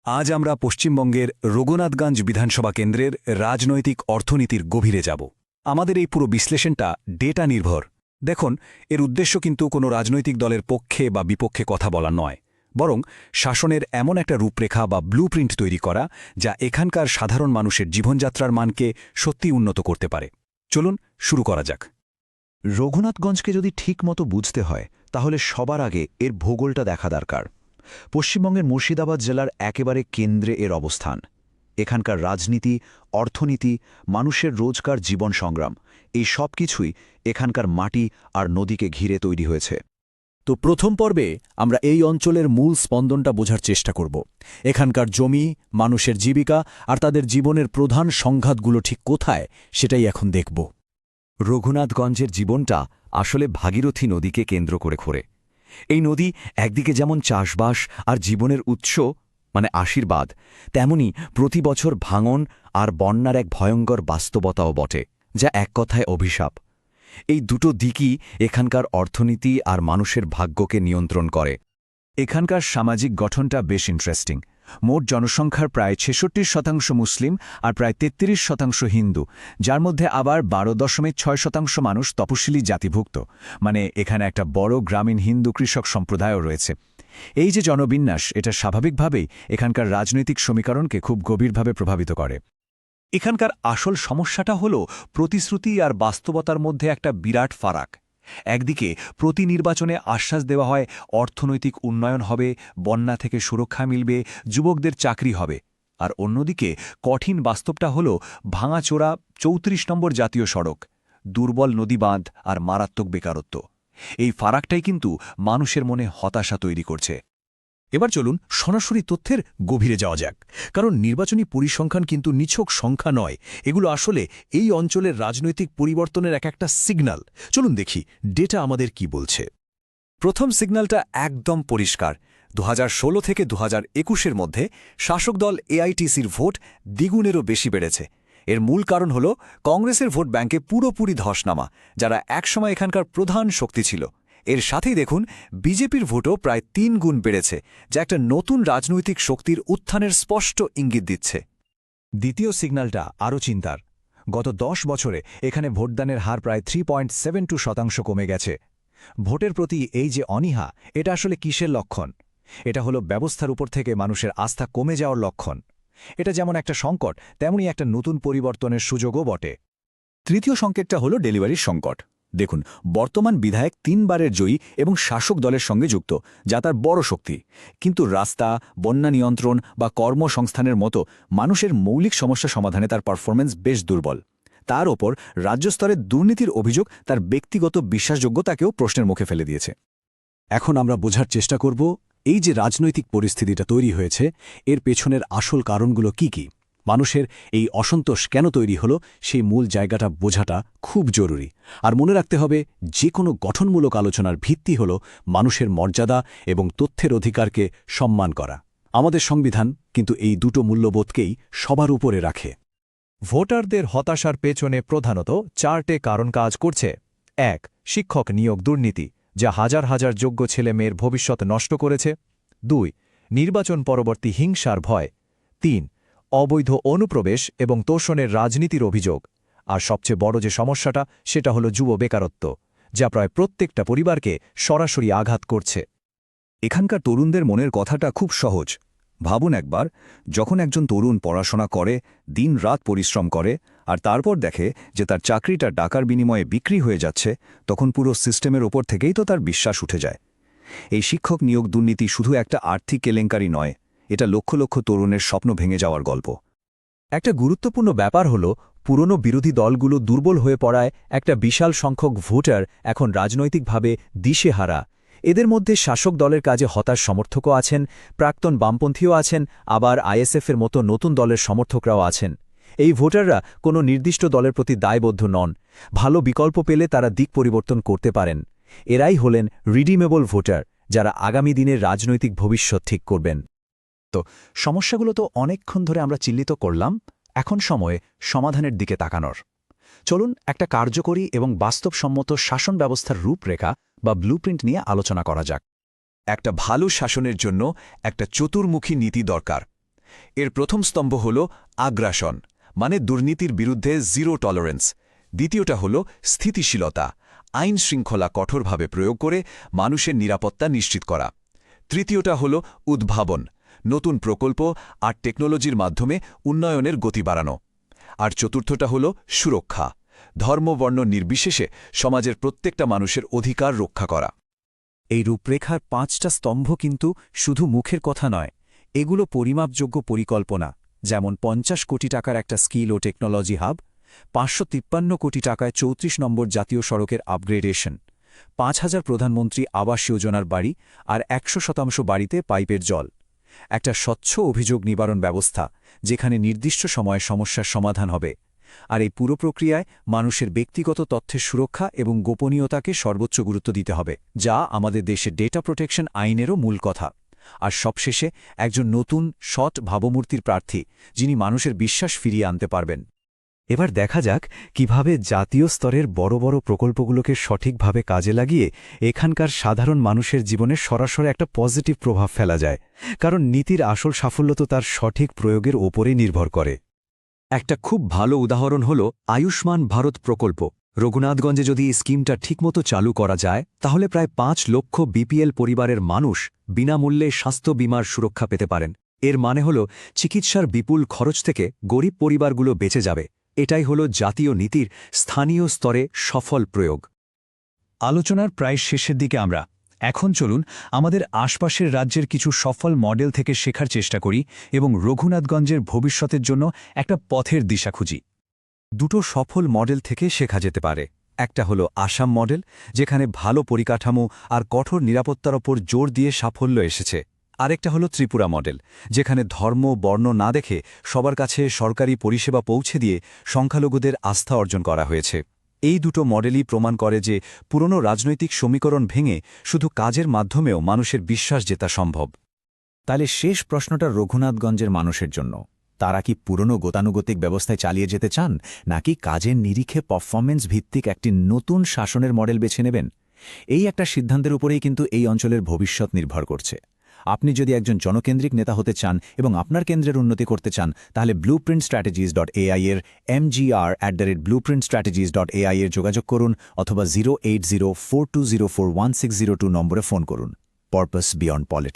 আজ আমরা পশ্চিমবঙ্গের রঘুনাথগঞ্জ বিধানসভা কেন্দ্রের রাজনৈতিক অর্থনীতির গভীরে যাব। আমাদের এই পুরো বিশ্লেষণটা ডেটা নির্ভর। দেখুন, এর উদ্দেশ্য কিন্তু কোনো রাজনৈতিক দলের পক্ষে বা বিপক্ষে কথা বলা নয়, বরং শাসনের এমন একটা রূপরেখা বা ব্লুপ্রিন্ট তৈরি করা যা এখানকার সাধারণ মানুষের জীবনযাত্রার মানকে সত্যি উন্নত করতে পারে। চলুন শুরু করা যাক। রঘুনাথগঞ্জকে যদি ঠিকমতো বুঝতে হয় তাহলে সবার আগে এর ভূগোলটা দেখা দরকার। পশ্চিমবঙ্গের মুর্শিদাবাদ জেলার একেবারে কেন্দ্রে এর অবস্থান। এখানকার রাজনীতি, অর্থনীতি, মানুষের রোজকার জীবন সংগ্রাম, এই সব কিছুই এখানকার মাটি আর নদীকে ঘিরে তৈরি হয়েছে। তো প্রথম পর্বে আমরা এই অঞ্চলের মূল স্পন্দনটা বোঝার চেষ্টা করব। এখানকার জমি, মানুষের জীবিকা আর তাদের জীবনের প্রধান সংঘাতগুলো ঠিক কোথায় সেটাই এখন দেখব। রঘুনাথগঞ্জের জীবনটা আসলে ভাগীরথী নদীকে কেন্দ্র করে ঘোরে। এই নদী একদিকে যেমন চাষবাস আর জীবনের উৎস মানে আশীর্বাদ, তেমনি প্রতি বছর ভাঙন আর বন্যার এক ভয়ঙ্কর বাস্তবতাও বটে, যা এক কথায় অভিশাপ। এই দুটো দিকই এখানকার অর্থনীতি আর মানুষের ভাগ্যকে নিয়ন্ত্রণ করে। এখানকার সামাজিক গঠনটা বেশ ইন্টারেস্টিং। মোট জনসংখ্যার প্রায় ৬৬% মুসলিম আর প্রায় ৩৩% হিন্দু, যার মধ্যে আবার ১২.৬% মানুষ তপশিলি জাতিভুক্ত। মানে এখানে একটা বড় গ্রামীণ হিন্দু কৃষক সম্প্রদায়ও রয়েছে। এই যে জনবিন্যাস, এটা স্বাভাবিকভাবেই এখানকার রাজনৈতিক সমীকরণকে খুব গভীরভাবে প্রভাবিত করে। এখানকার আসল সমস্যাটা হল প্রতিশ্রুতি আর বাস্তবতার মধ্যে একটা বিরাট ফারাক। একদিকে প্রতি নির্বাচনে আশ্বাস দেওয়া হয় অর্থনৈতিক উন্নয়ন হবে, বন্যা থেকে সুরক্ষা মিলবে, যুবকদের চাকরি হবে, আর অন্যদিকে কঠিন বাস্তবটা হল ভাঙাচোরা ৩৪ নম্বর জাতীয় সড়ক, দুর্বল নদীবাঁধ আর মারাত্মক বেকারত্ব। এই ফারাকটাই কিন্তু মানুষের মনে হতাশা তৈরি করছে। এবার চলুন সরাসরি তথ্যের গভীরে যাওয়া যাক, কারণ নির্বাচনী পরিসংখ্যান কিন্তু নিছক সংখ্যা নয়, এগুলো আসলে এই অঞ্চলের রাজনৈতিক পরিবর্তনের একটা সিগন্যাল। চলুন দেখি ডেটা আমাদের কি বলছে। প্রথম সিগন্যালটা একদম পরিষ্কার। ২০১৬ থেকে ২০২১-এর মধ্যে শাসক দল এআইটিসির ভোট দ্বিগুণেরও বেশি বেড়েছে। এর মূল কারণ হল কংগ্রেসের ভোট ব্যাঙ্কে পুরোপুরি ধস নামা, যারা একসময় এখানকার প্রধান শক্তি ছিল। এর সাথেই দেখুন বিজেপির ভোটও প্রায় ৩ গুণ বেড়েছে, যা একটা নতুন রাজনৈতিক শক্তির উত্থানের স্পষ্ট ইঙ্গিত দিচ্ছে। দ্বিতীয় সিগন্যালটা আরও চিন্তার। গত ১০ বছরে এখানে ভোটদানের হার প্রায় 3.72% কমে গেছে। ভোটের প্রতি এই যে অনীহা, এটা আসলে কিসের লক্ষণ? এটা হলো ব্যবস্থার উপর থেকে মানুষের আস্থা কমে যাওয়ার লক্ষণ। এটা যেমন একটা সংকট, তেমনি একটা নতুন পরিবর্তনের সুযোগও বটে। তৃতীয় সংকেতটা হলো ডেলিভারির সংকট। দেখুন, বর্তমান বিধায়ক ৩ বারের জয়ী এবং শাসক দলের সঙ্গে যুক্ত, যা তার বড় শক্তি। কিন্তু রাস্তা, বন্যা নিয়ন্ত্রণ বা কর্মসংস্থানের মতো মানুষের মৌলিক সমস্যা সমাধানে তার পারফরম্যান্স বেশ দুর্বল। তার ওপর রাজ্যস্তরের দুর্নীতির অভিযোগ তার ব্যক্তিগত বিশ্বাসযোগ্যতাকেও প্রশ্নের মুখে ফেলে দিয়েছে। এখন আমরা বোঝার চেষ্টা করব এই যে রাজনৈতিক পরিস্থিতিটা তৈরি হয়েছে, এর পেছনের আসল কারণগুলো কি কি। মানুষের এই অসন্তোষ কেন তৈরি হলো, সেই মূল জায়গাটা বোঝাটা খুব জরুরি। আর মনে রাখতে হবে, যে কোনো গঠনমূলক আলোচনার ভিত্তি হল মানুষের মর্যাদা এবং তথ্যের অধিকারকে সম্মান করা। আমাদের সংবিধান কিন্তু এই দুটো মূল্যবোধকেই সবার উপরে রাখে। ভোটারদের হতাশার পেছনে প্রধানত 4টে কারণ কাজ করছে। ১. শিক্ষক নিয়োগ দুর্নীতি, যা হাজার হাজার যোগ্য ছেলে মেয়ের ভবিষ্যৎ নষ্ট করেছে। ২. নির্বাচন পরবর্তী হিংসার ভয়। ৩. অবৈধ অনুপ্রবেশ এবং তোষণের রাজনীতির অভিযোগ। আর সবচেয়ে বড় যে সমস্যাটা, সেটা হলো যুব বেকারত্ব, যা প্রায় প্রত্যেকটা পরিবারকে সরাসরি আঘাত করছে। এখানকার তরুণদের মনের কথাটা খুব সহজ। ভাবুন একবার, যখন একজন তরুণ পড়াশোনা করে, দিন-রাত পরিশ্রম করে, আর তারপর দেখে যে তার চাকরিটা টাকার বিনিময়ে বিক্রি হয়ে যাচ্ছে, তখন পুরো সিস্টেমের ওপর থেকেই তো তার বিশ্বাস উঠে যায়। এই শিক্ষক নিয়োগ দুর্নীতি শুধু একটা আর্থিক কেলেঙ্কারি নয়, এটা লক্ষ লক্ষ তরুণের স্বপ্ন ভেঙে যাওয়ার গল্প। একটা গুরুত্বপূর্ণ ব্যাপার হল পুরনো বিরোধী দলগুলো দুর্বল হয়ে পড়ায় একটা বিশাল সংখ্যক ভোটার এখন রাজনৈতিকভাবে দিশেহারা। এদের মধ্যে শাসক দলের কাজে হতাশ সমর্থকও আছেন, প্রাক্তন বামপন্থীও আছেন, আবার আইএসএফের মতো নতুন দলের সমর্থকরাও আছেন। এই ভোটাররা কোনো নির্দিষ্ট দলের প্রতি দায়বদ্ধ নন। ভালো বিকল্প পেলে তারা দিক পরিবর্তন করতে পারেন। এরাই হলেন রিডিমেবল ভোটার, যারা আগামী দিনের রাজনৈতিক ভবিষ্যৎ ঠিক করবেন। তো সমস্যাগুলো তো অনেকক্ষণ ধরে আমরা চিহ্নিত করলাম, এখন সময় সমাধানের দিকে তাকানোর। চলুন একটা কার্যকরী এবং বাস্তবসম্মত শাসন ব্যবস্থার রূপরেখা বা ব্লুপ্রিন্ট নিয়ে আলোচনা করা যাক। একটা ভালো শাসনের জন্য একটা চতুর্মুখী নীতি দরকার। এর প্রথম স্তম্ভ হল আগ্রাসন, মানে দুর্নীতির বিরুদ্ধে জিরো টলারেন্স। দ্বিতীয়টা হল স্থিতিশীলতা, আইন শৃঙ্খলা কঠোরভাবে প্রয়োগ করে মানুষের নিরাপত্তা নিশ্চিত করা। তৃতীয়টা হল উদ্ভাবন, নতুন প্রকল্প আর টেকনোলজির মাধ্যমে উন্নয়নের গতি বাড়ানো। আর চতুর্থটা হল সুরক্ষা, ধর্মবর্ণ নির্বিশেষে সমাজের প্রত্যেকটা মানুষের অধিকার রক্ষা করা। এই রূপরেখার 5টা স্তম্ভ কিন্তু শুধু মুখের কথা নয়, এগুলো পরিমাপযোগ্য পরিকল্পনা, যেমন 50 কোটি টাকার একটা স্কিল ও টেকনোলজি হাব, 553 কোটি টাকায় 34 নম্বর জাতীয় সড়কের আপগ্রেডেশন, 5000 প্রধানমন্ত্রী আবাস যোজনার বাড়ি আর 100% বাড়িতে পাইপের জল, একটা স্বচ্ছ অভিযোগ নিবারণ ব্যবস্থা যেখানে নির্দিষ্ট সময়ে সমস্যার সমাধান হবে। আর এই পুরো প্রক্রিয়ায় মানুষের ব্যক্তিগত তথ্যের সুরক্ষা এবং গোপনীয়তাকে সর্বোচ্চ গুরুত্ব দিতে হবে, যা আমাদের দেশের ডেটা প্রোটেকশন আইনেরও মূল কথা। আর সবশেষে একজন নতুন সৎ ভাবমূর্তির প্রার্থী, যিনি মানুষের বিশ্বাস ফিরিয়ে আনতে পারবেন। এবার দেখা যাক কিভাবে জাতীয় স্তরের বড় বড় প্রকল্পগুলোকে সঠিকভাবে কাজে লাগিয়ে এখানকার সাধারণ মানুষের জীবনে সরাসরি একটা পজিটিভ প্রভাব ফেলা যায়, কারণ নীতির আসল সাফল্য তো তার সঠিক প্রয়োগের ওপরেই নির্ভর করে। একটা খুব ভালো উদাহরণ হল আয়ুষ্মান ভারত প্রকল্প। রঘুনাথগঞ্জে যদি এই স্কিমটা ঠিকমতো চালু করা যায়, তাহলে প্রায় 5 লক্ষ বিপিএল পরিবারের মানুষ বিনামূল্যে স্বাস্থ্য বীমার সুরক্ষা পেতে পারেন। এর মানে হল চিকিৎসার বিপুল খরচ থেকে গরিব পরিবারগুলো বেঁচে যাবে। এটাই হল জাতীয় নীতির স্থানীয় স্তরে সফল প্রয়োগ। আলোচনার প্রায় শেষের দিকে আমরা এখন চলুন আমাদের আশপাশের রাজ্যের কিছু সফল মডেল থেকে শেখার চেষ্টা করি এবং রঘুনাথগঞ্জের ভবিষ্যতের জন্য একটা পথের দিশা খুঁজি। দুটো সফল মডেল থেকে শেখা যেতে পারে। একটা হলো আসাম মডেল, যেখানে ভালো পরিকাঠামো আর কঠোর নিরাপত্তার ওপর জোর দিয়ে সাফল্য এসেছে। আরেকটা হলো ত্রিপুরা মডেল, যেখানে ধর্ম বর্ণ না দেখে সবার কাছে সরকারি পরিষেবা পৌঁছে দিয়ে সংখ্যালঘুদের আস্থা অর্জন করা হয়েছে। এই দুটো মডেলই প্রমাণ করে যে পুরনো রাজনৈতিক সমীকরণ ভেঙে শুধু কাজের মাধ্যমেও মানুষের বিশ্বাস জেতা সম্ভব। তাহলে শেষ প্রশ্নটা রঘুনাথগঞ্জের মানুষের জন্য, তারা কি পুরনো গতানুগতিক ব্যবস্থায় চালিয়ে যেতে চান, নাকি কাজের নিরিখে পারফরমেন্স ভিত্তিক একটি নতুন শাসনের মডেল বেছে নেবেন? এই একটা সিদ্ধান্তের উপরেই কিন্তু এই অঞ্চলের ভবিষ্যৎ নির্ভর করছে। আপনি যদি একজন জনকেন্দ্রিক নেতা হতে চান এবং আপনার কেন্দ্রের উন্নতি করতে চান, তাহলে blueprintstrategies.ai এর mgr@blueprintstrategies.ai এর যোগাযোগ করুন, অথবা 08042041602 নম্বরে ফোন করুন। Purpose beyond politics.